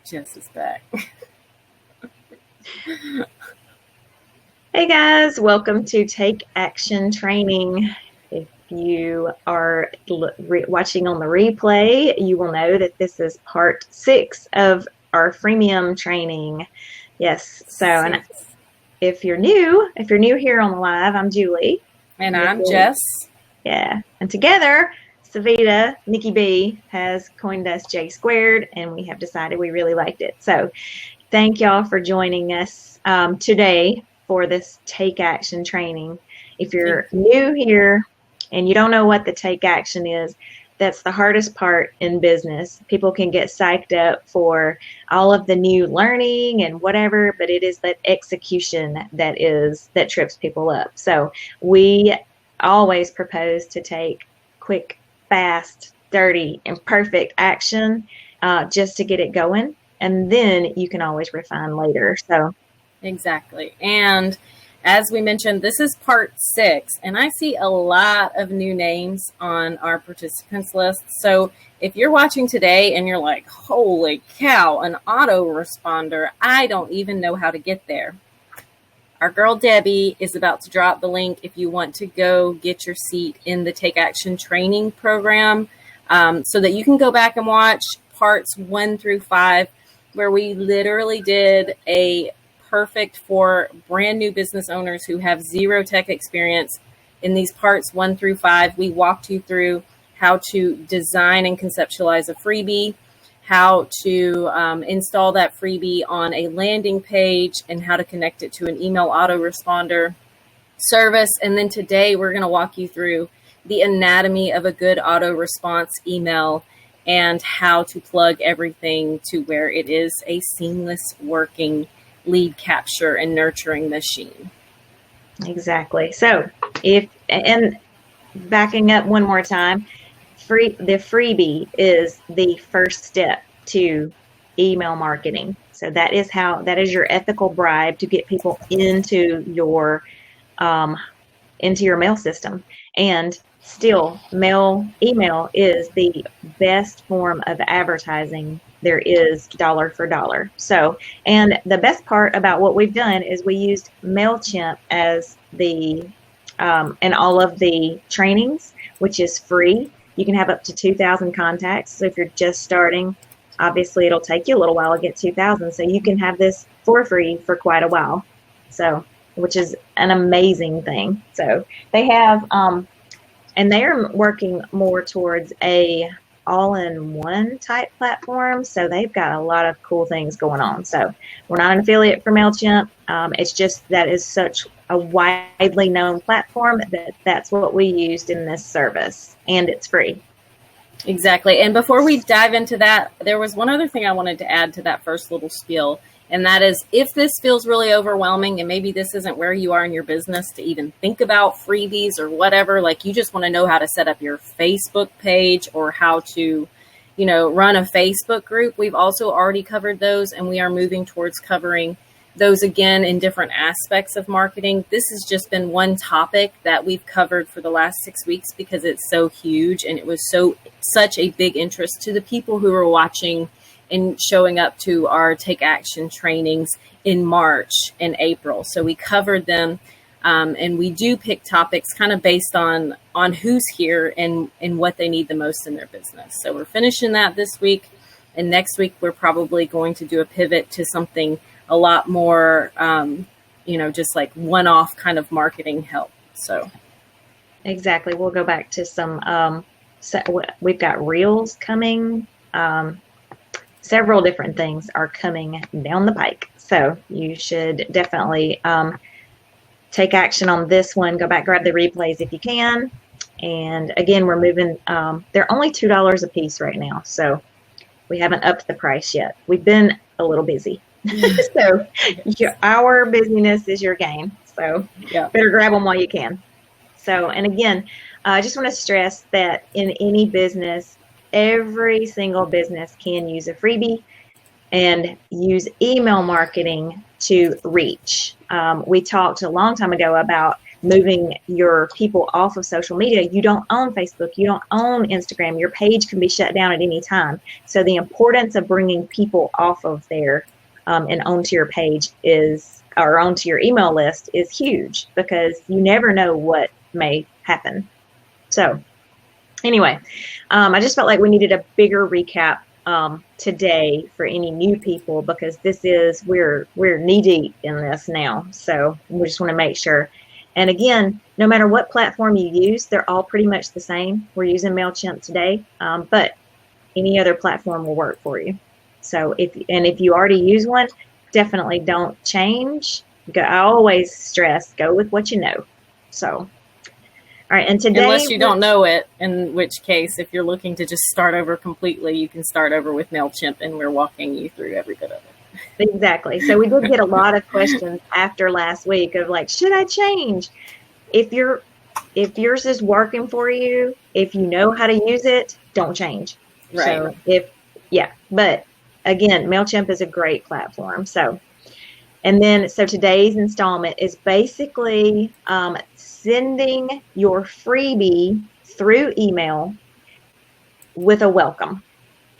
Jess is back. Hey guys, welcome to Take Action Training. If you are watching on the replay, you will know that this is part 6 of our freemium training. Yes, so and if you're new here on the live, I'm Julie. And I'm Jess. Yeah, and together, Savita, Nikki B, has coined us J Squared, and we have decided we really liked it. So thank y'all for joining us today for this Take Action training. If you're new here and you don't know what the Take Action is, that's the hardest part in business. People can get psyched up for all of the new learning and whatever, but it is that execution that trips people up. So we always propose to take quick, fast, dirty, and perfect action just to get it going. And then you can always refine later. So exactly. And as we mentioned, this is part 6, and I see a lot of new names on our participants list. So if you're watching today and you're like, holy cow, an autoresponder, I don't even know how to get there. Our girl Debbie is about to drop the link if you want to go get your seat in the Take Action training program so that you can go back and watch parts 1 through 5, where we literally did a perfect for brand new business owners who have zero tech experience. In these parts 1 through 5, we walked you through how to design and conceptualize a freebie, how to install that freebie on a landing page, and how to connect it to an email autoresponder service. And then today we're going to walk you through the anatomy of a good auto-response email and how to plug everything to where it is a seamless working lead capture and nurturing machine. Exactly. So and backing up one more time, the freebie is the first step to email marketing. So that is your ethical bribe to get people into your mail system. And still, email is the best form of advertising there is, dollar for dollar. So, and the best part about what we've done is we used MailChimp as the in all of the trainings, which is free. You can have up to 2,000 contacts. So if you're just starting, obviously it'll take you a little while to get 2,000. So you can have this for free for quite a while. So, which is an amazing thing. So they have, and they are working more towards a all-in-one type platform. So they've got a lot of cool things going on. So we're not an affiliate for MailChimp. It's just that is such a widely known platform that's what we used in this service, and it's free. Exactly. And before we dive into that, there was one other thing I wanted to add to that first little spiel. And that is, if this feels really overwhelming and maybe this isn't where you are in your business to even think about freebies or whatever, like you just want to know how to set up your Facebook page or how to, run a Facebook group, we've also already covered those, and we are moving towards covering those again in different aspects of marketing. This has just been one topic that we've covered for the last 6 weeks because it's so huge and it was such a big interest to the people who were watching and showing up to our Take Action trainings in March and April. So we covered them, and we do pick topics kind of based on who's here and what they need the most in their business. So we're finishing that this week, and next week we're probably going to do a pivot to something a lot more, just like one-off kind of marketing help. So exactly. We'll go back to some, we've got reels coming. Several different things are coming down the pike. So you should definitely take action on this one. Go back, grab the replays if you can. And again, we're moving, they're only $2 a piece right now. So we haven't upped the price yet. We've been a little busy. So our busyness is your gain. So better grab them while you can. So, and again, I just want to stress that in any business, every single business can use a freebie and use email marketing to reach. We talked a long time ago about moving your people off of social media. You don't own Facebook. You don't own Instagram. Your page can be shut down at any time. So the importance of bringing people off of there and onto your page or onto your email list is huge, because you never know what may happen. So anyway, I just felt like we needed a bigger recap today for any new people, because we're knee deep in this now. So we just want to make sure. And again, no matter what platform you use, they're all pretty much the same. We're using MailChimp today, but any other platform will work for you. So if you already use one, definitely don't change. I always stress, go with what you know. So, all right. And today, unless you don't know it, in which case, if you're looking to just start over completely, you can start over with MailChimp, and we're walking you through every bit of it. Exactly. So we did get a lot of questions after last week of like, should I change? If yours is working for you, if you know how to use it, don't change. Right. So but again, MailChimp is a great platform. So today's installment is basically sending your freebie through email with a welcome.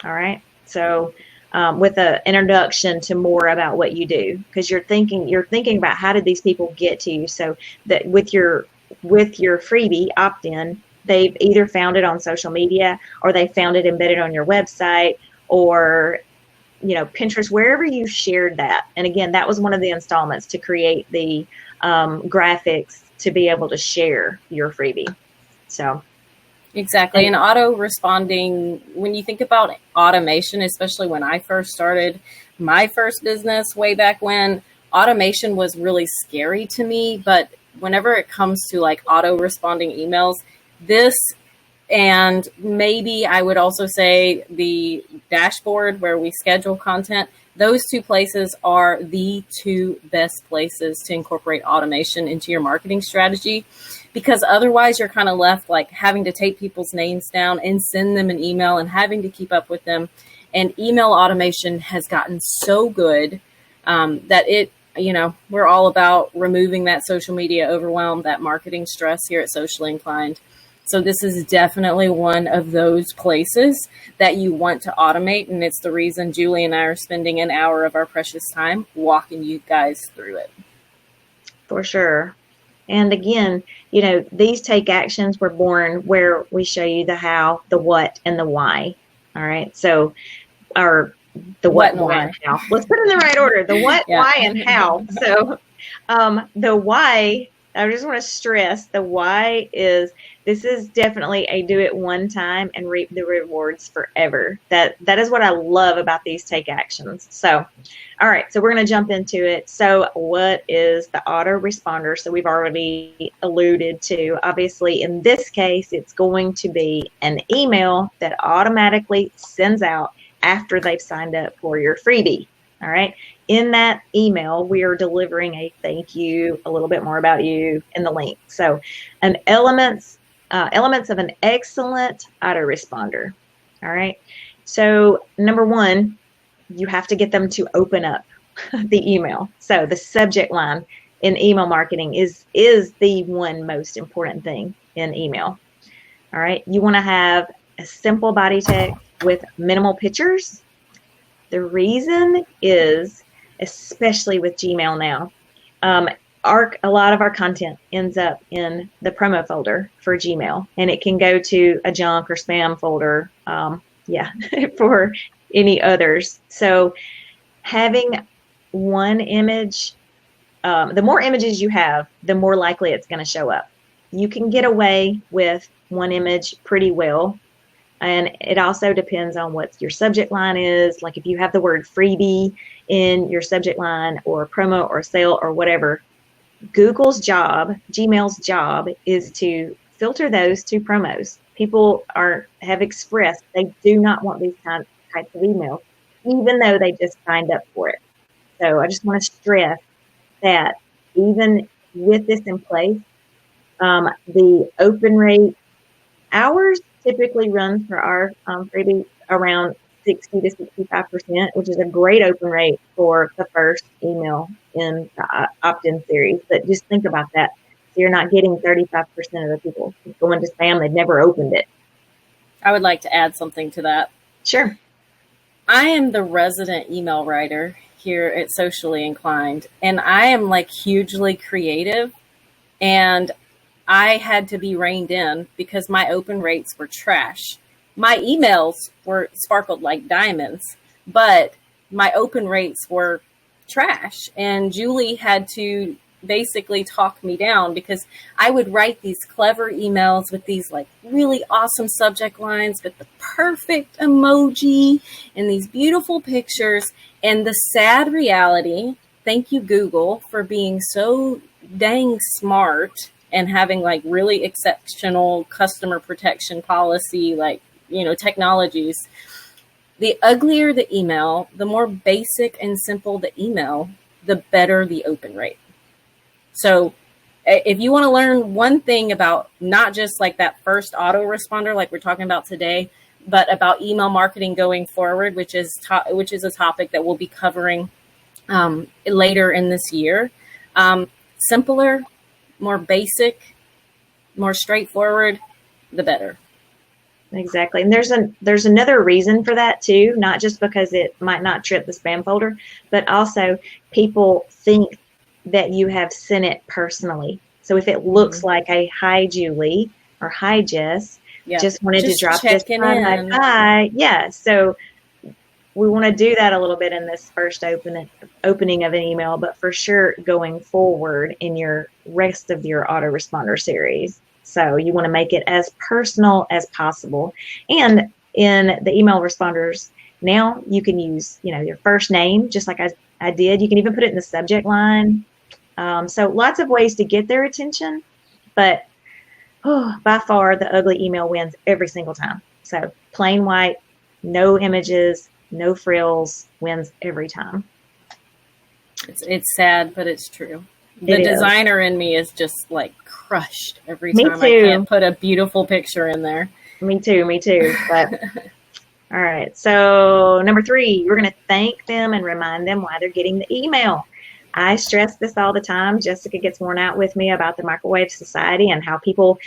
All right. So with an introduction to more about what you do, because you're thinking about how did these people get to you. So that with your freebie opt-in, they've either found it on social media, or they found it embedded on your website, or Pinterest, wherever you shared that. And again, that was one of the installments to create the graphics to be able to share your freebie. So exactly. And auto responding, when you think about automation, especially when I first started my first business way back when, automation was really scary to me. But whenever it comes to like auto responding emails, this, and maybe I would also say the dashboard where we schedule content, those two places are the two best places to incorporate automation into your marketing strategy, because otherwise you're kind of left like having to take people's names down and send them an email and having to keep up with them. And email automation has gotten so good that we're all about removing that social media overwhelm, that marketing stress here at Socially Inclined. So this is definitely one of those places that you want to automate. And it's the reason Julie and I are spending an hour of our precious time walking you guys through it. For sure. And again, these take actions were born where we show you the how, the what, and the why. All right. So the what, why, and how. Let's put it in the right order. The what, why, and how. So the why, I just want to stress the why is, this is definitely a do it one time and reap the rewards forever. That is what I love about these take actions. So, all right, so we're going to jump into it. So what is the autoresponder? So we've already alluded to, obviously in this case, it's going to be an email that automatically sends out after they've signed up for your freebie. All right. In that email, we are delivering a thank you, a little bit more about you in the link. So elements of an excellent autoresponder. All right. So number one, you have to get them to open up the email. So the subject line in email marketing is the one most important thing in email. All right. You want to have a simple body text with minimal pictures. The reason is, especially with Gmail now, a lot of our content ends up in the promo folder for Gmail, and it can go to a junk or spam folder, for any others. So having one image, the more images you have, the more likely it's going to show up. You can get away with one image pretty well. And it also depends on what your subject line is. Like if you have the word freebie in your subject line, or promo or sale or whatever, Gmail's job is to filter those to promos. People have expressed they do not want these types of emails, even though they just signed up for it. So I just want to stress that even with this in place, the open rate hours typically runs for our freebie around 60 to 65%, which is a great open rate for the first email in the opt-in series. But just think about that. So you're not getting 35% of the people going to spam. They've never opened it. I would like to add something to that. Sure. I am the resident email writer here at Socially Inclined, and I am like hugely creative, and I had to be reined in because my open rates were trash. My emails were sparkled like diamonds, but my open rates were trash. And Julie had to basically talk me down because I would write these clever emails with these like really awesome subject lines with the perfect emoji and these beautiful pictures. And the sad reality, thank you, Google, for being so dang smart and having like really exceptional customer protection policy, like, technologies. The uglier the email, the more basic and simple the email, the better the open rate. So if you want to learn one thing about not just like that first autoresponder, like we're talking about today, but about email marketing going forward, which is a topic that we'll be covering later in this year. Simpler, more basic, more straightforward, the better. Exactly. And there's another reason for that too, not just because it might not trip the spam folder, but also people think that you have sent it personally. So if it looks like a hi Julie or hi Jess, just wanted to drop this hi. Yeah. So we want to do that a little bit in this first opening of an email, but for sure going forward in your rest of your autoresponder series. So you want to make it as personal as possible. And in the email responders, now you can use, your first name, just like I did. You can even put it in the subject line. So lots of ways to get their attention, but by far the ugly email wins every single time. So plain white, no images, no frills wins every time. It's sad, but it's true. The designer in me is just like crushed every time I can't put a beautiful picture in there. Me too. But all right. So number 3, we're going to thank them and remind them why they're getting the email. I stress this all the time. Jessica gets worn out with me about the microwave society and how people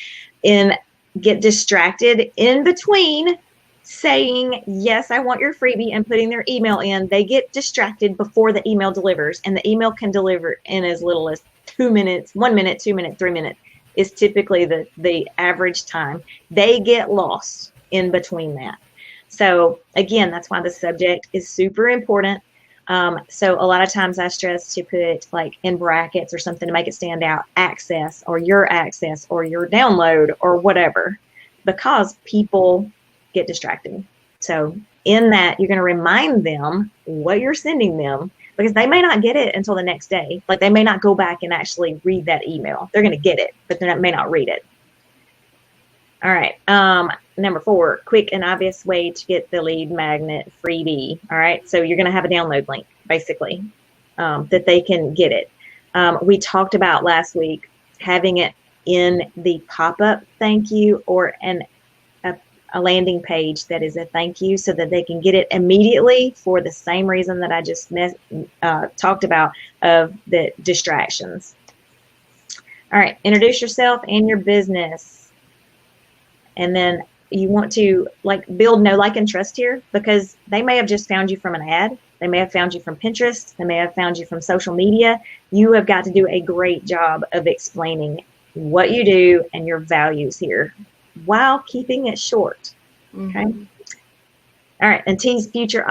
get distracted in between saying, yes, I want your freebie, and putting their email in. They get distracted before the email delivers, and the email can deliver in as little as 2 minutes, 1 minute, 2 minutes, 3 minutes is typically the average time. They get lost in between that. So again, that's why the subject is super important. So a lot of times I stress to put like in brackets or something to make it stand out, access or your download or whatever, because people get distracted. So in that, you're going to remind them what you're sending them, because they may not get it until the next day. Like they may not go back and actually read that email. They're going to get it, but they may not read it. All right. Number 4, quick and obvious way to get the lead magnet freebie. All right. So you're going to have a download link, basically, that they can get it. We talked about last week having it in the pop-up thank you, or a landing page that is a thank you, so that they can get it immediately for the same reason that I just talked about, of the distractions. All right. Introduce yourself and your business. And then you want to build know, like, and trust here, because they may have just found you from an ad. They may have found you from Pinterest. They may have found you from social media. You have got to do a great job of explaining what you do and your values here while keeping it short. Okay. Mm-hmm. All right. And tease future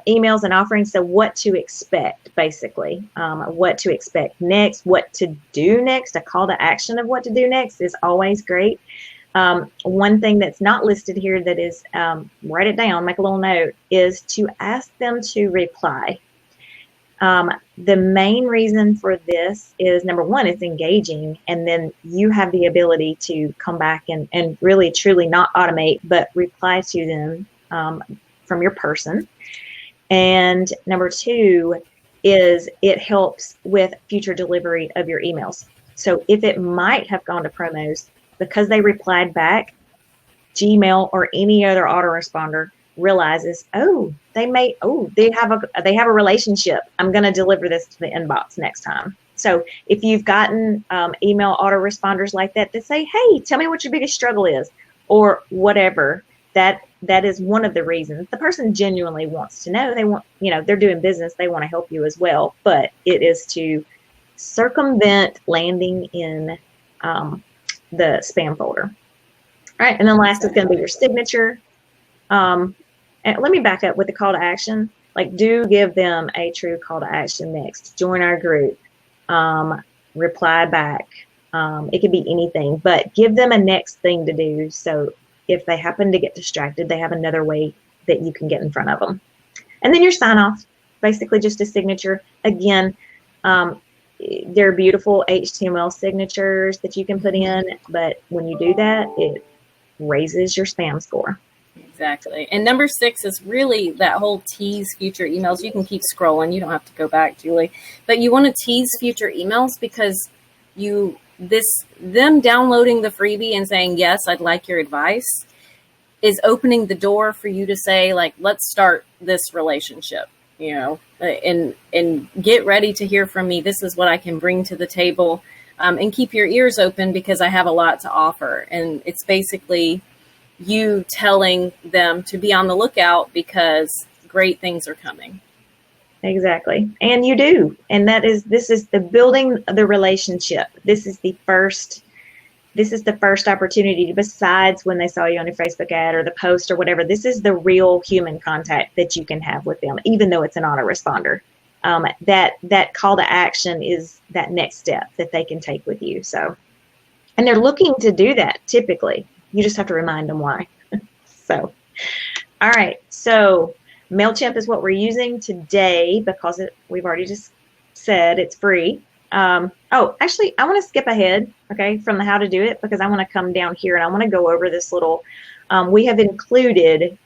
emails and offerings. So what to expect, basically, what to expect next, what to do next. A call to action of what to do next is always great. One thing that's not listed here that is, write it down, make a little note, is to ask them to reply. The main reason for this is, number 1, it's engaging, and then you have the ability to come back and really truly not automate, but reply to them from your person. And number 2 is it helps with future delivery of your emails. So if it might have gone to promos, because they replied back, Gmail or any other autoresponder realizes, they have a relationship. I'm going to deliver this to the inbox next time. So if you've gotten email autoresponders like that that say, hey, tell me what your biggest struggle is, or whatever, that is one of the reasons. The person genuinely wants to know. They want, they're doing business. They want to help you as well. But it is to circumvent landing in the spam folder. All right. And then last is going to be your signature. And let me back up with the call to action. Like, do give them a true call to action next. Join our group. Reply back. It could be anything, but give them a next thing to do. So if they happen to get distracted, they have another way that you can get in front of them. And then your sign off, basically just a signature. Again, they're beautiful HTML signatures that you can put in, but when you do that, it raises your spam score. Exactly. And number 6 is really that whole tease future emails. You can keep scrolling. You don't have to go back, Julie. But you want to tease future emails because them downloading the freebie and saying, yes, I'd like your advice, is opening the door for you to say, like, let's start this relationship, and get ready to hear from me. This is what I can bring to the table, and keep your ears open because I have a lot to offer. And it's basically you telling them to be on the lookout because great things are coming. Exactly. And you do. And this is the building the relationship. This is the first opportunity, besides when they saw you on your Facebook ad or the post or whatever. This is the real human contact that you can have with them, even though it's an autoresponder. That call to action is that next step that they can take with you. So, and they're looking to do that typically. You just have to remind them why. So, all right. So MailChimp is what we're using today because we've already just said it's free. Actually, I want to skip ahead, okay, from the how to do it, because I want to come down here and I want to go over this little, we have included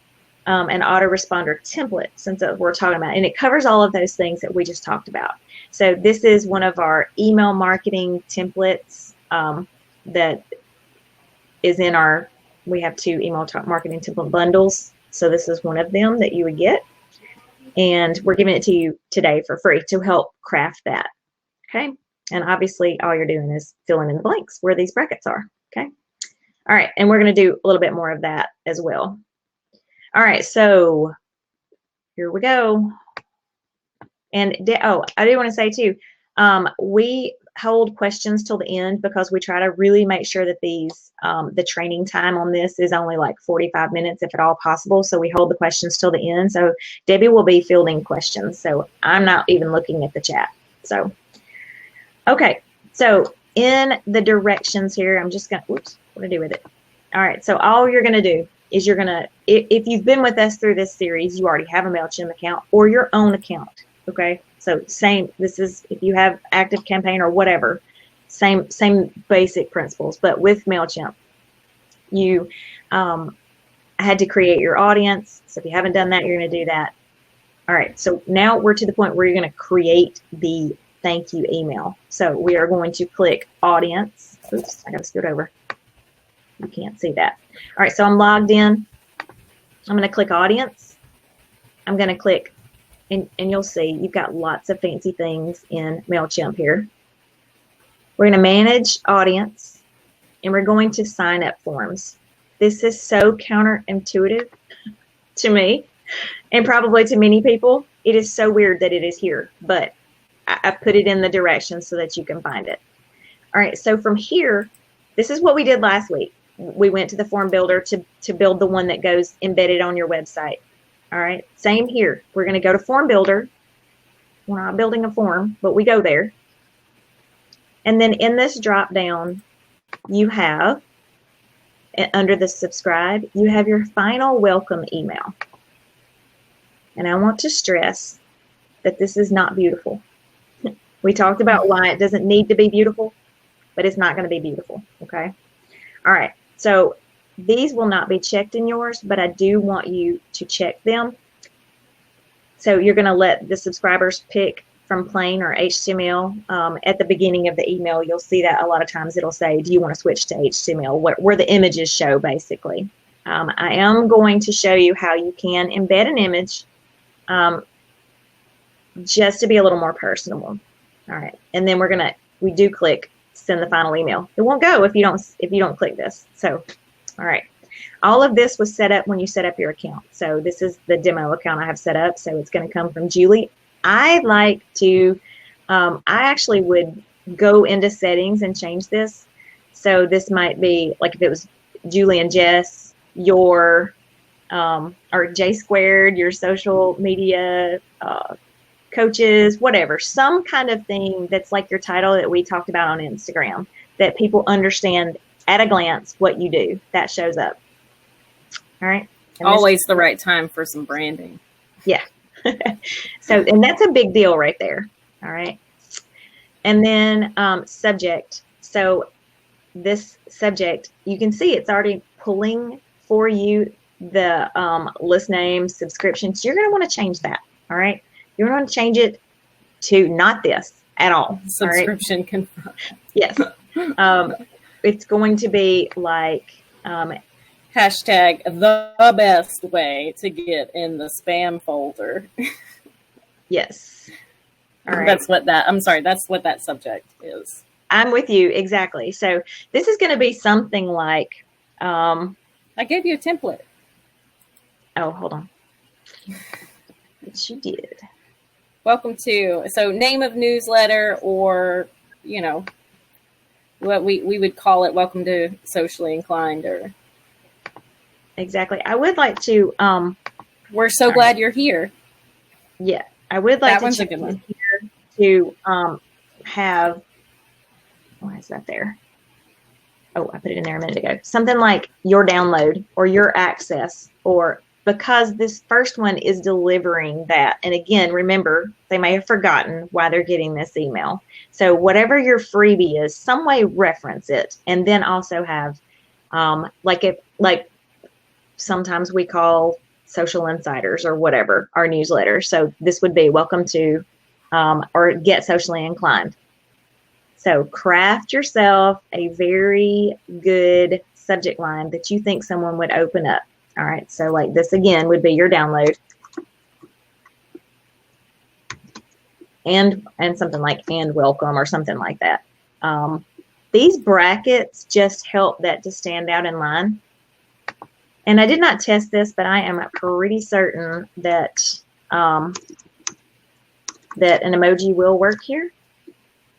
an autoresponder template since we're talking about, and it covers all of those things that we just talked about. So this is one of our email marketing templates that is in we have 2 email marketing template bundles. So this is one of them that you would get. And we're giving it to you today for free to help craft that. Okay. And obviously all you're doing is filling in the blanks where these brackets are. Okay. All right. And we're going to do a little bit more of that as well. All right. So here we go. And I do want to say too, we hold questions till the end because we try to really make sure that the training time on this is only like 45 minutes if at all possible. So we hold the questions till the end. So Debbie will be fielding questions. So I'm not even looking at the chat. So, okay. So in the directions here, I'm just going to, what do I do with it? All right. So all you're going to do is if you've been with us through this series, you already have a MailChimp account or your own account. Okay. So this is, if you have Active Campaign or whatever, same basic principles, but with MailChimp, you had to create your audience. So if you haven't done that, you're going to do that. All right. So now we're to the point where you're going to create the thank you email. So we are going to click audience. Oops, I got to scoot over. You can't see that. All right. So I'm logged in. I'm going to click audience. I'm going to click, and you'll see you've got lots of fancy things in MailChimp here. We're going to manage audience, and we're going to sign up forms. This is so counterintuitive to me, and probably to many people. It is so weird that it is here, but I put it in the directions so that you can find it. All right, so from here, this is what we did last week. We went to the form builder to build the one that goes embedded on your website. All right, same here. We're going to go to Form Builder. We're not building a form, but we go there. And then in this drop down, you have, under the subscribe, you have your final welcome email. And I want to stress that this is not beautiful. We talked about why it doesn't need to be beautiful, but it's not going to be beautiful, okay? All right, so these will not be checked in yours, but I do want you to check them. So you're going to let the subscribers pick from plain or HTML. At the beginning of the email, you'll see that a lot of times it'll say, do you want to switch to HTML, where the images show, basically. I am going to show you how you can embed an image just to be a little more personable. All right. And then we do click send the final email. It won't go if you don't click this. So, all right. All of this was set up when you set up your account. So this is the demo account I have set up. So it's going to come from Julie. I actually would go into settings and change this. So this might be like if it was Julie and Jess, your, or J Squared, your social media coaches, whatever, some kind of thing that's like your title that we talked about on Instagram, that people understand at a glance what you do. That shows up. All right. And always the right time for some branding. Yeah. So, and that's a big deal right there. All right. And then subject. So this subject, you can see it's already pulling for you the list name, subscriptions. You're going to want to change that. All right. You're going to change it to not this at all. Subscription all right? confirmed. Yes. It's going to be like hashtag the best way to get in the spam folder. Yes. All right. That's what that subject is. I'm with you. Exactly. So this is going to be something like, I gave you a template. Oh, hold on. But you did. Welcome to, so name of newsletter, or, you know, what we would call it, welcome to Socially Inclined, or. Exactly. I would like to, we're so glad you're here. Yeah. I would like that one's to a good one. Here to have, why is that there? Oh, I put it in there a minute ago. Something like your download or your access, or because this first one is delivering that. And again, remember, they may have forgotten why they're getting this email. So whatever your freebie is, some way reference it, and then also have like sometimes we call Social Insiders or whatever our newsletter. So this would be welcome to or get socially inclined. So craft yourself a very good subject line that you think someone would open up. All right. So like this again would be your download. And something like and welcome or something like that. These brackets just help that to stand out in line. And I did not test this, but I am pretty certain that that an emoji will work here.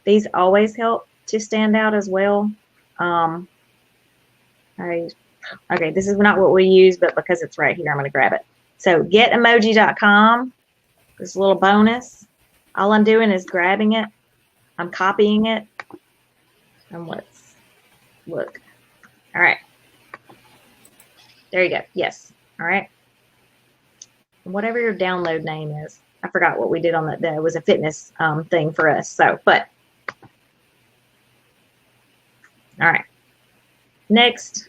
These always help to stand out as well. Okay, this is not what we use, but because it's right here, I'm going to grab it. So getomoji.com, this little bonus. All I'm doing is grabbing it. I'm copying it. And let's look. All right. There you go. Yes. All right. Whatever your download name is. I forgot what we did on that. That was a fitness thing for us. So, but. All right. Next.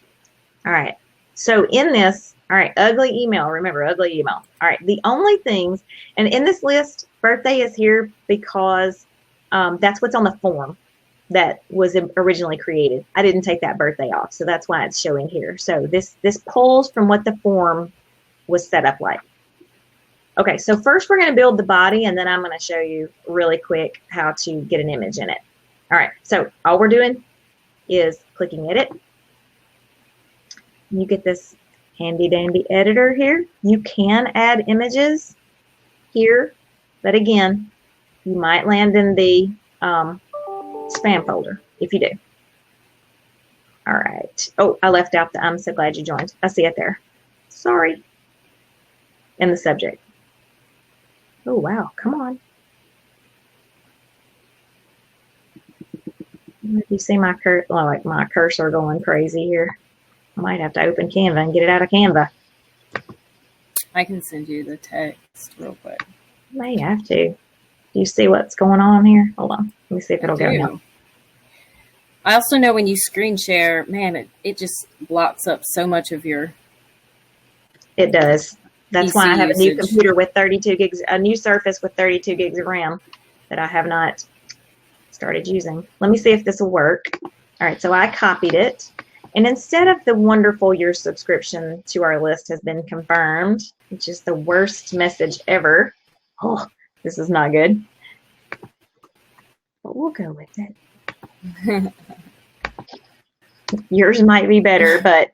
All right. So in this, all right, ugly email. Remember, ugly email. All right. The only things, and in this list, birthday is here because that's what's on the form that was originally created. I didn't take that birthday off, so that's why it's showing here. So this pulls from what the form was set up like. Okay, so first we're going to build the body, and then I'm going to show you really quick how to get an image in it. All right, so all we're doing is clicking edit. You get this handy dandy editor here. You can add images here, but again, you might land in the spam folder if you do. All right. Oh, I left out the I'm so glad you joined. I see it there. Sorry. And the subject. Oh, wow. Come on. If you see my cursor going crazy here, I might have to open Canva and get it out of Canva. I can send you the text real quick. May have to. Do you see what's going on here? Hold on. Let me see if it'll go now. I also know when you screen share, man, it just blocks up so much of your. It does. That's why I have usage. a new computer with 32 gigs, a new Surface with 32 gigs of RAM that I have not started using. Let me see if this will work. All right, so I copied it. And instead of the wonderful your subscription to our list has been confirmed, which is the worst message ever. Oh, this is not good. we'll go with it. Yours might be better, but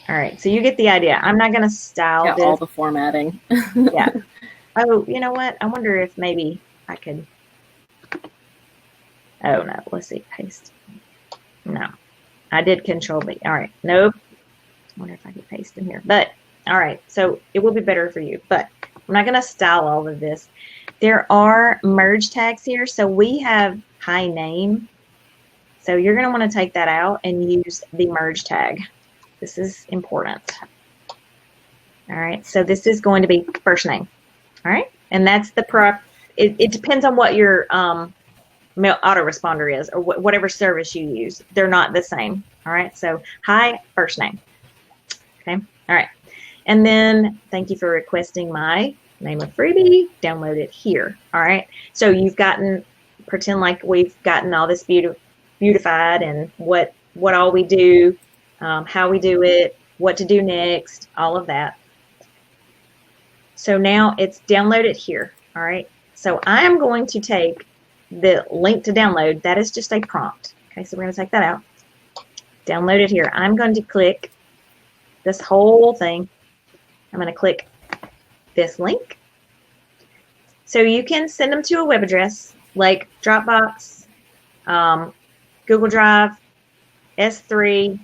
all right, so you get the idea. I'm not going to style this. All the formatting. Yeah. Oh, you know what? I wonder if maybe I could. Oh, no. Let's see. Paste. No. I did Control V. All right. Nope. I wonder if I could paste in here. But, all right. So it will be better for you. But I'm not going to style all of this. There are merge tags here. So we have high name. So you're going to want to take that out and use the merge tag. This is important. All right, so this is going to be first name. All right, and that's the prop. It depends on what your mail autoresponder is or whatever service you use. They're not the same. All right, so hi, first name. Okay, all right. And then thank you for requesting my name of freebie. Download it here. All right, so you've gotten, pretend like we've gotten all this beautified and what all we do. How we do it, what to do next, all of that. So now it's downloaded here, all right? So I'm going to take the link to download. That is just a prompt. Okay, so we're going to take that out. Download it here. I'm going to click this whole thing. I'm going to click this link. So you can send them to a web address like Dropbox, Google Drive, S3,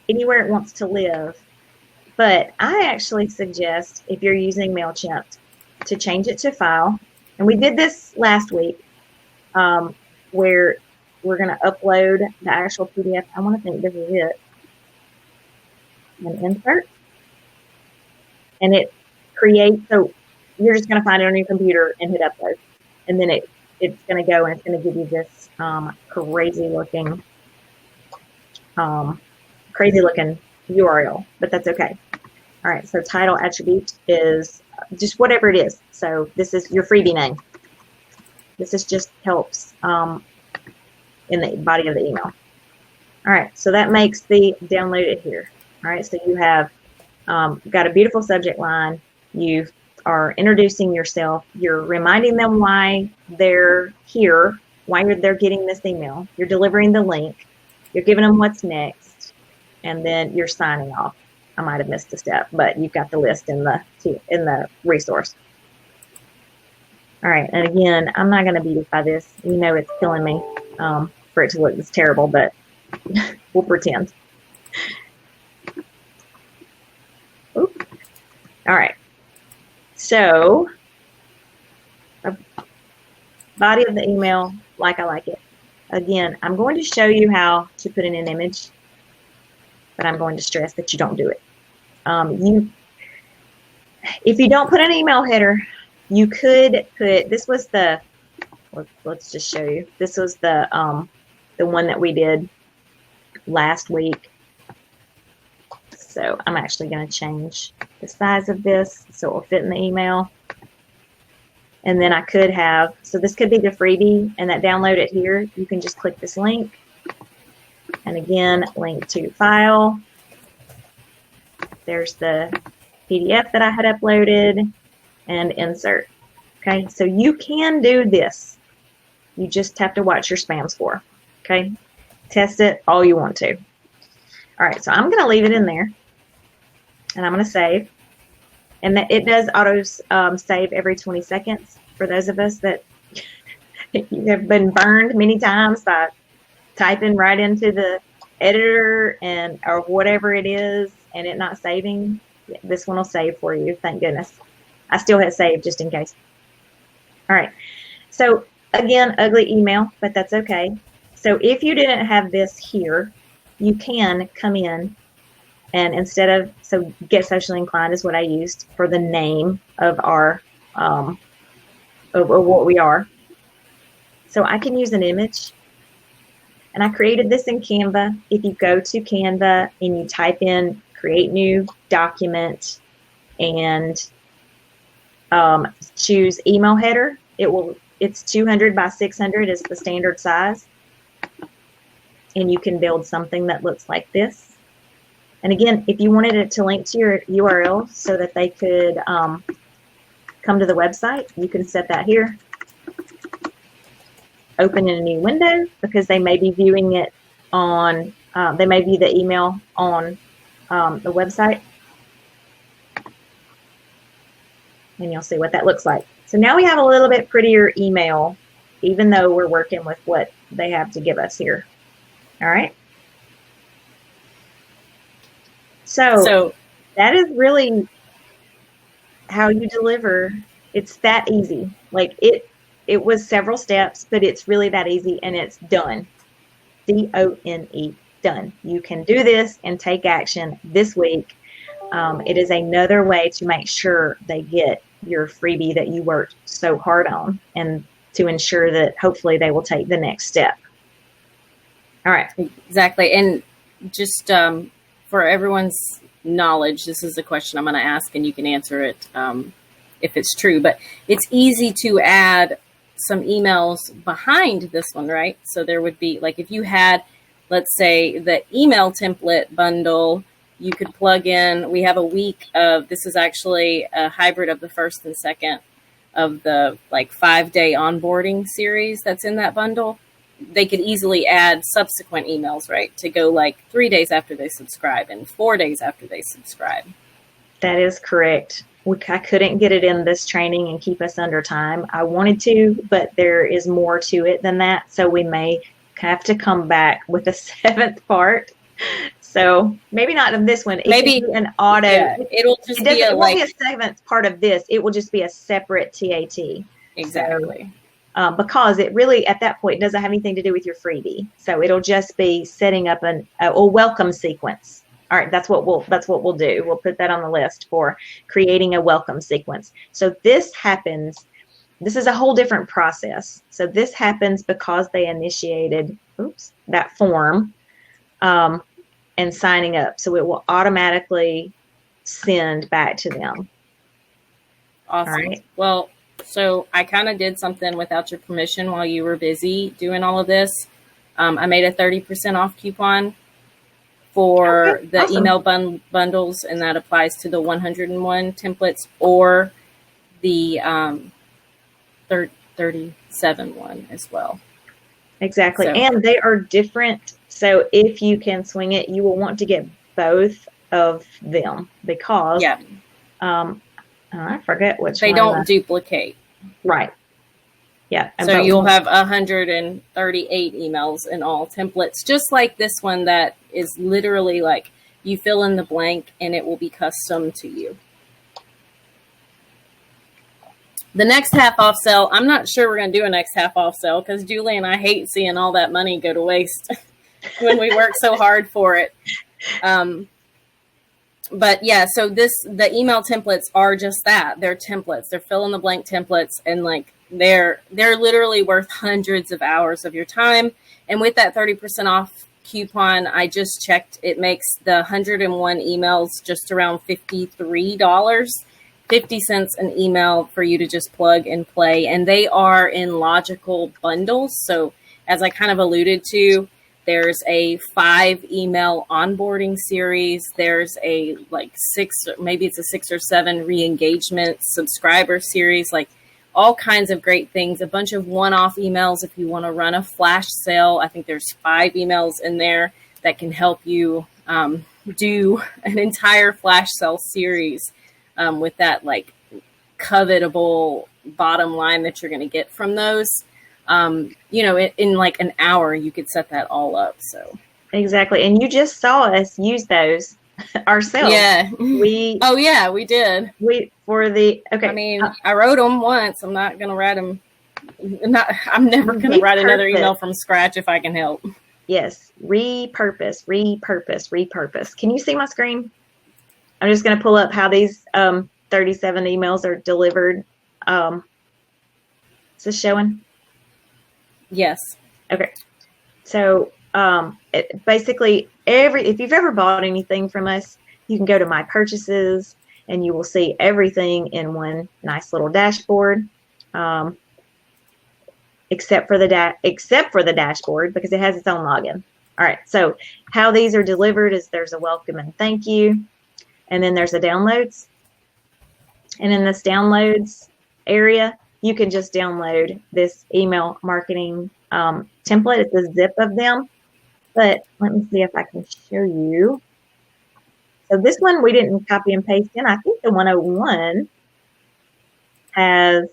anywhere it wants to live. But I actually suggest, if you're using MailChimp, to change it to file. And we did this last week, where we're going to upload the actual PDF. I want to think this is it. And insert. And it creates, so you're just going to find it on your computer and hit upload. And then it's going to go and it's going to give you this crazy looking URL, but that's okay. All right, so title attribute is just whatever it is. So this is your freebie name. This is just helps in the body of the email. All right, so that makes the download it here. All right, so you have got a beautiful subject line. You are introducing yourself. You're reminding them why they're here, why they're getting this email. You're delivering the link. You're giving them what's next, and then you're signing off. I might have missed a step, but you've got the list in the resource. All right, and again, I'm not going to beautify this. You know it's killing me for it to look this terrible, but we'll pretend. Oop. All right, so body of the email, like I like it. Again, I'm going to show you how to put in an image, but I'm going to stress that you don't do it. If you don't put an email header, you could put, this was the, let's just show you. This was the one that we did last week. So I'm actually going to change the size of this so it will fit in the email. And then I could have, so this could be the freebie, and that download it here. You can just click this link. And again, link to file. There's the PDF that I had uploaded, and insert. Okay, so you can do this. You just have to watch your spam score. Okay, test it all you want to. All right, so I'm going to leave it in there, and I'm going to save. And that it does auto save every 20 seconds for those of us that you have been burned many times by typing right into the editor or whatever it is and it not saving. This one will save for you. Thank goodness. I still hit save just in case. All right. So again, ugly email, but that's okay. So if you didn't have this here, you can come in. And instead of, so Get Socially Inclined is what I used for the name of our, of what we are. So I can use an image. And I created this in Canva. If you go to Canva and you type in create new document and choose email header, it's 200 by 600 is the standard size. And you can build something that looks like this. And again, if you wanted it to link to your URL so that they could come to the website. You can set that here. Open in a new window because they may be viewing it on, they may view the email on the website. And you'll see what that looks like. So now we have a little bit prettier email, even though we're working with what they have to give us here. All right. So that is really how you deliver. It's that easy. Like it was several steps, but it's really that easy, and it's done. D-O-N-E, done. You can do this and take action this week. It is another way to make sure they get your freebie that you worked so hard on, and to ensure that hopefully they will take the next step. All right. Exactly. And just for everyone's knowledge, this is a question I'm going to ask, and you can answer it if it's true. But it's easy to add some emails behind this one, right? So there would be, like, if you had, let's say, the email template bundle, you could plug in, we have a week of, this is actually a hybrid of the first and second of the 5-day onboarding series that's in that bundle. They could easily add subsequent emails, right? To go 3 days after they subscribe and 4 days after they subscribe. That is correct. I couldn't get it in this training and keep us under time. I wanted to, but there is more to it than that. So we may have to come back with a 7th part. So maybe not of this one. Maybe an auto. Yeah, it'll just be it won't be a 7th part of this. It will just be a separate TAT. Exactly. So, because it really, at that point, doesn't have anything to do with your freebie. So it'll just be setting up a welcome sequence. All right, that's what we'll do. We'll put that on the list for creating a welcome sequence. So this happens. This is a whole different process. So this happens because they initiated that form and signing up. So it will automatically send back to them. Awesome. All right. Well, so I kind of did something without your permission while you were busy doing all of this. I made a 30% off coupon for the awesome. Email bundles, and that applies to the 101 templates or the 37 one as well. Exactly. So, and they are different. So if you can swing it, you will want to get both of them because I forget which they don't duplicate. Right. Yeah. So you'll have 138 emails in all templates, just like this one that is literally you fill in the blank and it will be custom to you. The next half off sale, I'm not sure we're going to do a next half off sale because Julie and I hate seeing all that money go to waste when we work so hard for it. But yeah, so the email templates are just that. They're templates. They're fill in the blank templates, and they're literally worth hundreds of hours of your time. And with that 30% off coupon, I just checked, it makes the 101 emails just around $53, 50 cents an email for you to just plug and play. And they are in logical bundles. So as I kind of alluded to, there's a 5 email onboarding series. There's a 6, maybe it's a 6 or 7 re-engagement subscriber series, all kinds of great things, a bunch of one-off emails if you want to run a flash sale. I think there's 5 emails in there that can help you do an entire flash sale series with that covetable bottom line that you're going to get from those. In an hour, you could set that all up. So exactly. And you just saw us use those ourselves. Yeah. We did. I mean, I wrote them once. I'm not going to write them. I'm never going to write another email from scratch if I can help. Yes. Repurpose. Can you see my screen? I'm just going to pull up how these 37 emails are delivered. Is this showing? Yes. Okay. So basically, if you've ever bought anything from us, you can go to My Purchases and you will see everything in one nice little dashboard, except for the dashboard because it has its own login. All right. So how these are delivered is there's a welcome and thank you, and then there's a downloads. And in this downloads, area, you can just download this email marketing template. It's a zip of them. But let me see if I can show you. So this one we didn't copy and paste in. I think the 101 has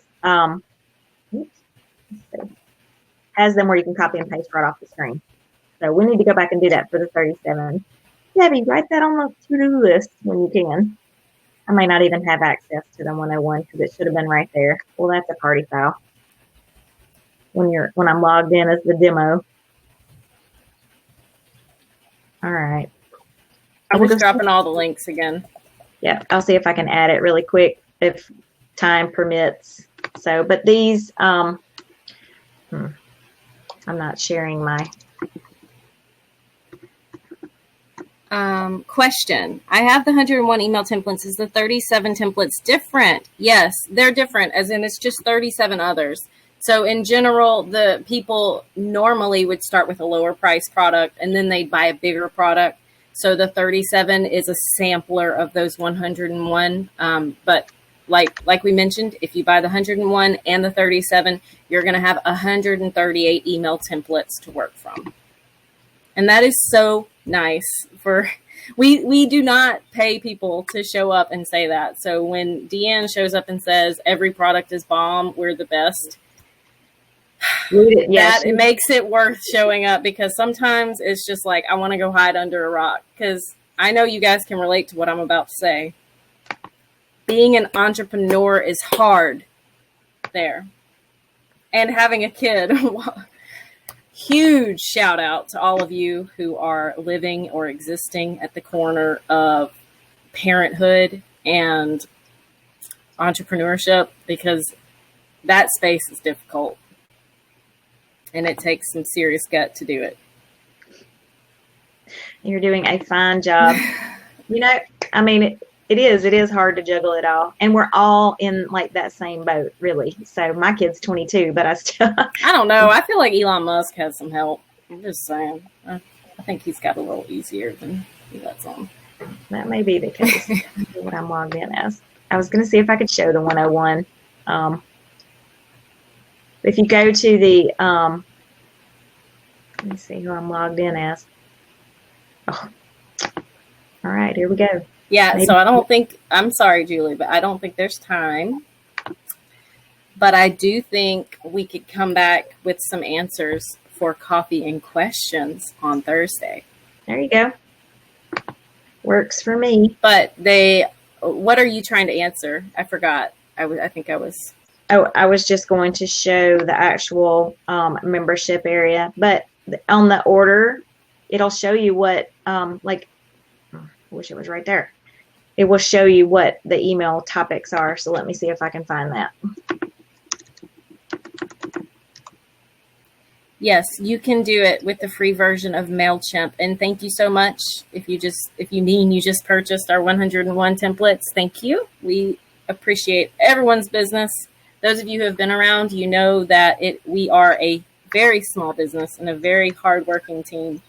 has them where you can copy and paste right off the screen. So we need to go back and do that for the 37. Debbie, write that on the to-do list when you can. I may not even have access to the 101 because it should have been right there. Well, that's a party foul. When I'm logged in as the demo. All right. I was dropping all the links again. Yeah, I'll see if I can add it really quick if time permits. So, but these, I'm not sharing my. Question. I have the 101 email templates. Is the 37 templates different? Yes, they're different, as in it's just 37 others. So in general, the people normally would start with a lower price product and then they'd buy a bigger product. So the 37 is a sampler of those 101. But like we mentioned, if you buy the 101 and the 37, you're going to have 138 email templates to work from. And that is so nice for, we do not pay people to show up and say that. So when Deanne shows up and says every product is bomb, we're the best, it makes it worth showing up, because sometimes it's just like, I want to go hide under a rock, because I know you guys can relate to what I'm about to say. Being an entrepreneur is hard there. And having a kid, huge shout out to all of you who are living or existing at the corner of parenthood and entrepreneurship, because that space is difficult and it takes some serious gut to do it. You're doing a fine job. You know, I mean, it is hard to juggle it all. And we're all in like that same boat, really. So my kid's 22, but I still... I don't know. I feel like Elon Musk has some help. I'm just saying. I think he's got a little easier than he lets on. That may be the case. What I'm logged in as. I was going to see if I could show the 101. If you go to the... let me see who I'm logged in as. Oh. All right, here we go. Yeah, maybe. So I don't think, I'm sorry, Julie, but I don't think there's time. But I do think we could come back with some answers for coffee and questions on Thursday. There you go. Works for me. But what are you trying to answer? I forgot. I think I was. Oh, I was just going to show the actual membership area. But on the order, it'll show you what, I wish it was right there. It will show you what the email topics are. So let me see if I can find that. Yes, you can do it with the free version of MailChimp. And thank you so much. If you just purchased our 101 templates, thank you. We appreciate everyone's business. Those of you who have been around, you know that we are a very small business and a very hardworking team.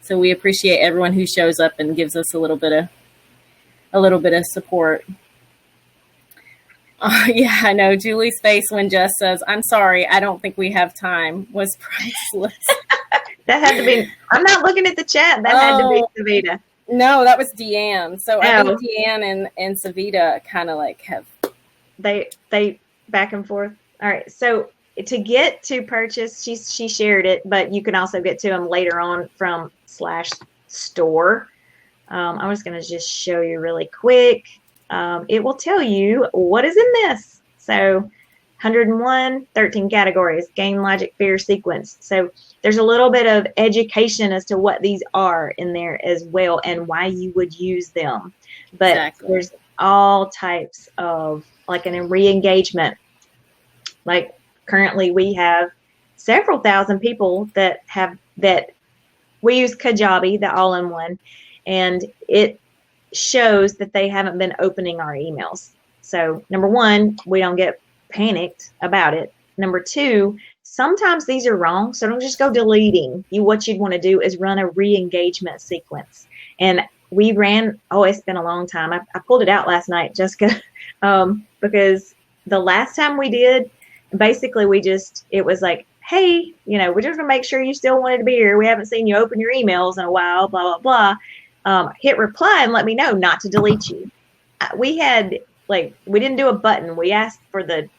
So we appreciate everyone who shows up and gives us a little bit of support. Yeah, I know. Julie's face when Jess says, "I'm sorry, I don't think we have time," was priceless. That had to be. I'm not looking at the chat. That had to be Savita. No, that was Deanne. So I think Deanne and Savita kind of like have. They back and forth. All right. So to get to purchase, she shared it, but you can also get to them later on from /store. I was going to just show you really quick. It will tell you what is in this. So 101, 13 categories, game, logic, fear, sequence. So there's a little bit of education as to what these are in there as well and why you would use them. But exactly. There's all types of, like a re-engagement. Like currently we have several thousand people that we use Kajabi, the all-in-one, and it shows that they haven't been opening our emails. So number one, we don't get panicked about it. Number two, sometimes these are wrong, so don't just go deleting. What you'd want to do is run a re-engagement sequence. And we ran, it's been a long time. I pulled it out last night, Jessica, because the last time we did, basically it was like, hey, we just want to make sure you still wanted to be here. We haven't seen you open your emails in a while, blah, blah, blah. Hit reply and let me know not to delete you. We didn't do a button. We asked for the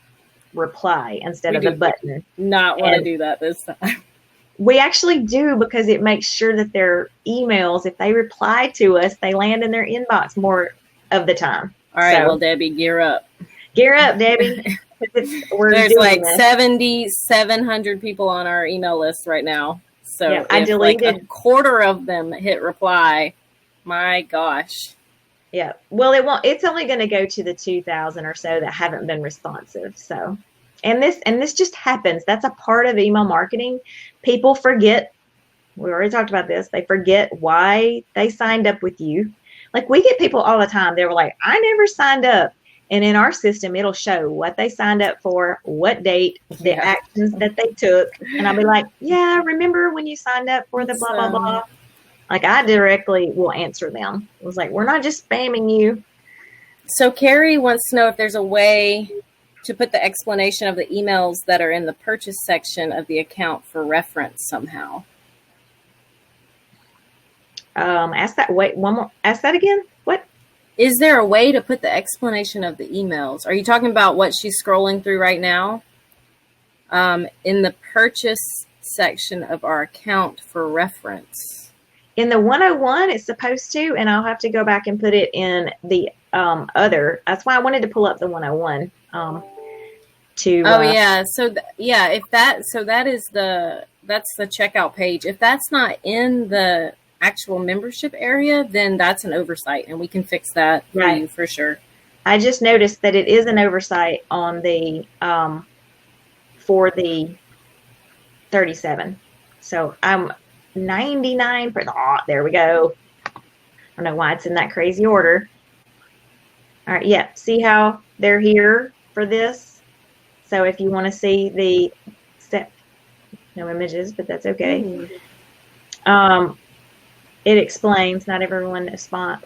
reply instead of the button. Not want to do that this time. We actually do, because it makes sure that their emails, if they reply to us, they land in their inbox more of the time. All right, well, Debbie, gear up. Gear up, Debbie. There's like 700 people on our email list right now. So yeah, I deleted like a quarter of them hit reply. My gosh. Yeah. Well, it won't. It's only going to go to the 2,000 or so that haven't been responsive. So, and this just happens. That's a part of email marketing. People forget. We already talked about this. They forget why they signed up with you. Like, we get people all the time. They were like, I never signed up. And in our system, it'll show what they signed up for, what date, the actions that they took. And I'll be like, yeah, remember when you signed up for the blah, blah, blah. Like, I directly will answer them. It was like, we're not just spamming you. So Carrie wants to know if there's a way to put the explanation of the emails that are in the purchase section of the account for reference somehow. Ask that. Wait, one more. Ask that again. What? Is there a way to put the explanation of the emails? Are you talking about what she's scrolling through right now? In the purchase section of our account for reference. In the 101, it's supposed to, and I'll have to go back and put it in the other. That's why I wanted to pull up the 101. That's the checkout page. If that's not in the actual membership area, then that's an oversight, and we can fix that for you for sure. I just noticed that it is an oversight on the for the 37. So I'm 99%. Oh, there we go. I don't know why it's in that crazy order. All right, yeah. See how they're here for this? So if you want to see the step, no images, but that's okay. It explains not everyone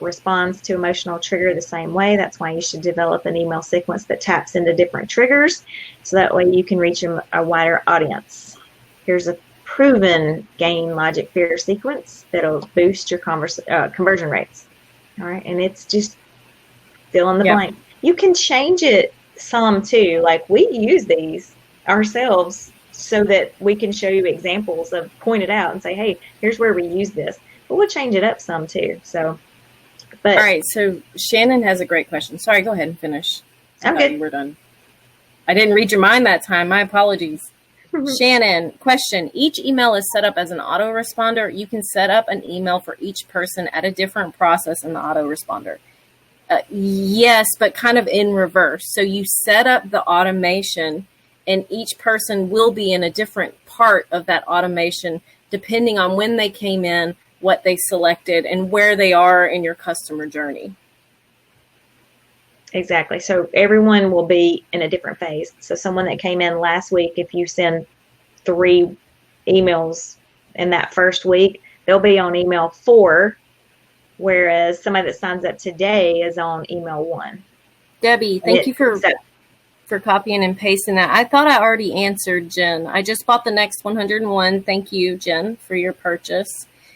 responds to emotional trigger the same way. That's why you should develop an email sequence that taps into different triggers, so that way you can reach a wider audience. Here's a proven gain logic fear sequence that'll boost your conversion rates. All right, and it's just fill in the blank. You can change it some too. Like, we use these ourselves so that we can show you examples of, point it out and say, hey, here's where we use this. But we'll change it up some too. So, but all right. So Shannon has a great question. Sorry, go ahead and finish. I'm good. We're done. I didn't read your mind that time. My apologies. Shannon, question. Each email is set up as an autoresponder. You can set up an email for each person at a different process in the autoresponder. Yes, but kind of in reverse. So you set up the automation, and each person will be in a different part of that automation depending on when they came in, what they selected, and where they are in your customer journey. Exactly. So everyone will be in a different phase. So someone that came in last week, if you send 3 emails in that first week, they'll be on email 4, whereas somebody that signs up today is on email 1. Debbie, thank you for copying and pasting that. I thought I already answered Jen. I just bought the next 101. Thank you, Jen, for your purchase.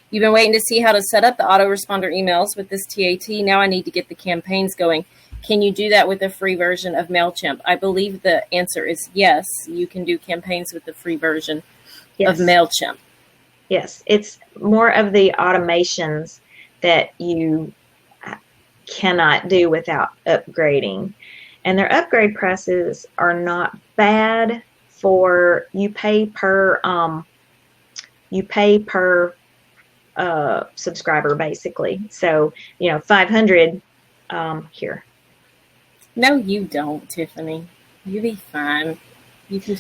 You've been waiting to see how to set up the autoresponder emails with this TAT. Now I need to get the campaigns going. Can you do that with a free version of MailChimp? I believe the answer is yes. You can do campaigns with the free version of MailChimp. Yes, it's more of the automations that you cannot do without upgrading. And their upgrade prices are not bad for, you pay per subscriber basically. So, 500 here. No, you don't, Tiffany. You be fine. You can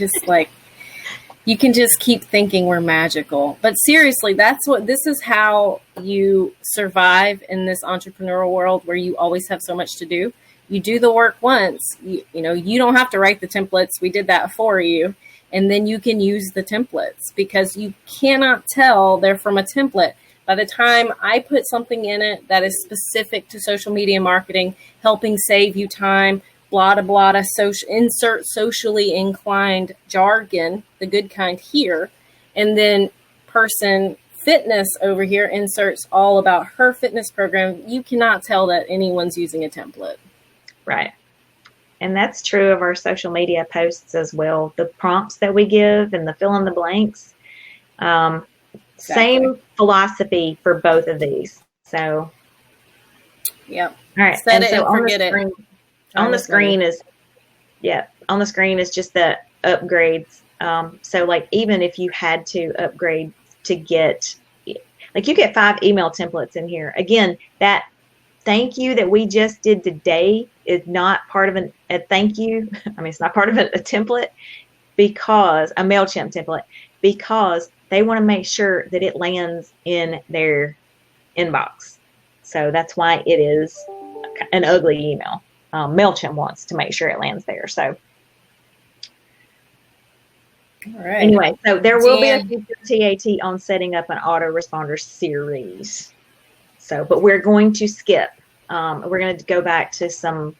just keep thinking we're magical. But seriously, this is how you survive in this entrepreneurial world where you always have so much to do. You do the work once, you don't have to write the templates. We did that for you. And then you can use the templates because you cannot tell they're from a template. By the time I put something in it that is specific to social media marketing, helping save you time, blada blada, insert socially inclined jargon, the good kind here, and then person fitness over here inserts all about her fitness program. You cannot tell that anyone's using a template. Right. And that's true of our social media posts as well. The prompts that we give and the fill in the blanks. Exactly. Same philosophy for both of these. So, yep. All right. Set it and forget it. On the screen is just the upgrades. So like, even if you had to upgrade to get, like, you get 5 email templates in here. Again, that thank you that we just did today is not part of a thank you. I mean, it's not part of a template, because a MailChimp template, because they want to make sure that it lands in their inbox. So that's why it is an ugly email. MailChimp wants to make sure it lands there. So all right. Anyway, so there will be a future TAT on setting up an autoresponder series. So, but we're going to skip. We're going to go back to some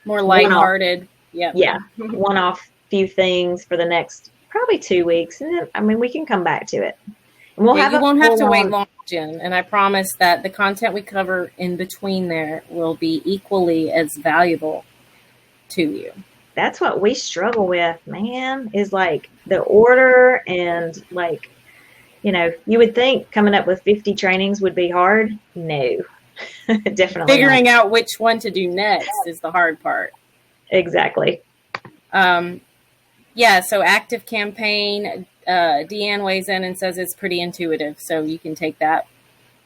more lighthearted. Yeah. One-off few things for the next probably 2 weeks. And then, I mean, we can come back to it. And you won't have to wait long, Jen. And I promise that the content we cover in between there will be equally as valuable to you. That's what we struggle with, man, is like the order, and like, you know, you would think coming up with 50 trainings would be hard. No, definitely figuring not. Out which one to do next is the hard part. Exactly. Yeah, so Active Campaign, Deanne weighs in and says it's pretty intuitive, so you can take that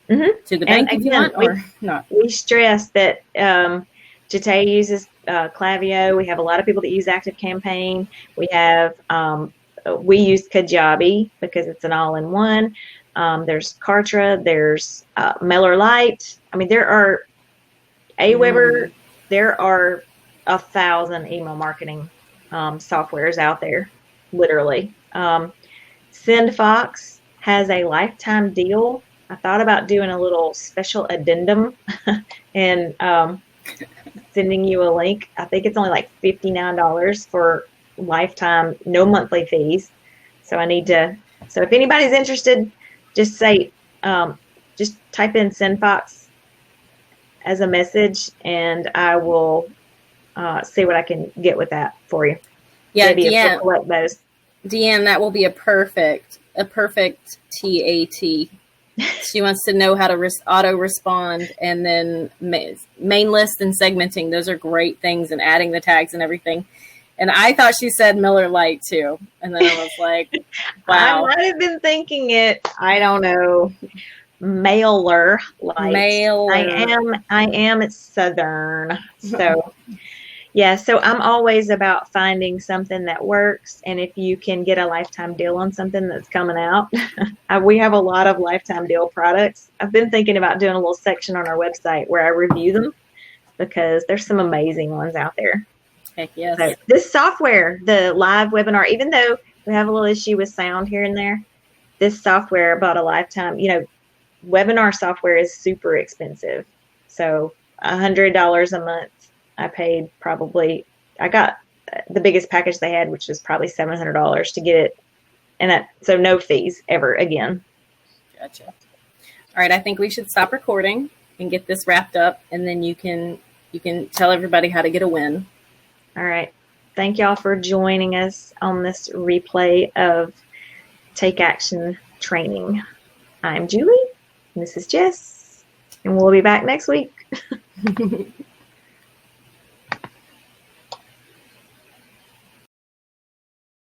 to the bank if you want, or not. We stress that Jate uses Klaviyo. We have a lot of people that use Active Campaign. We have we use Kajabi because it's an all-in-one. There's Kartra. There's MailerLite. I mean, there are Aweber. There are 1,000 email marketing softwares out there, literally. SendFox has a lifetime deal. I thought about doing a little special addendum and sending you a link. I think it's only like $59 for lifetime, no monthly fees. So I need to, so if anybody's interested, just say, just type in SendFox as a message, and I will see what I can get with that for you. Yeah, Deanne, that will be a perfect TAT. She wants to know how to auto respond, and then main list and segmenting. Those are great things, and adding the tags and everything. And I thought she said MailerLite too, and then I was like, "Wow." I might have been thinking it. I don't know. MailerLite. I am. It's Southern, so. Yeah, so I'm always about finding something that works, and if you can get a lifetime deal on something that's coming out, we have a lot of lifetime deal products. I've been thinking about doing a little section on our website where I review them, because there's some amazing ones out there. Heck yes. So this software, the live webinar, even though we have a little issue with sound here and there, this software about a lifetime, webinar software is super expensive. So $100 a month. I paid I got the biggest package they had, which was probably $700 to get it. And so no fees ever again. Gotcha. All right. I think we should stop recording and get this wrapped up, and then you can tell everybody how to get a win. All right. Thank y'all for joining us on this replay of Take Action Training. I'm Julie, and this is Jess, and we'll be back next week.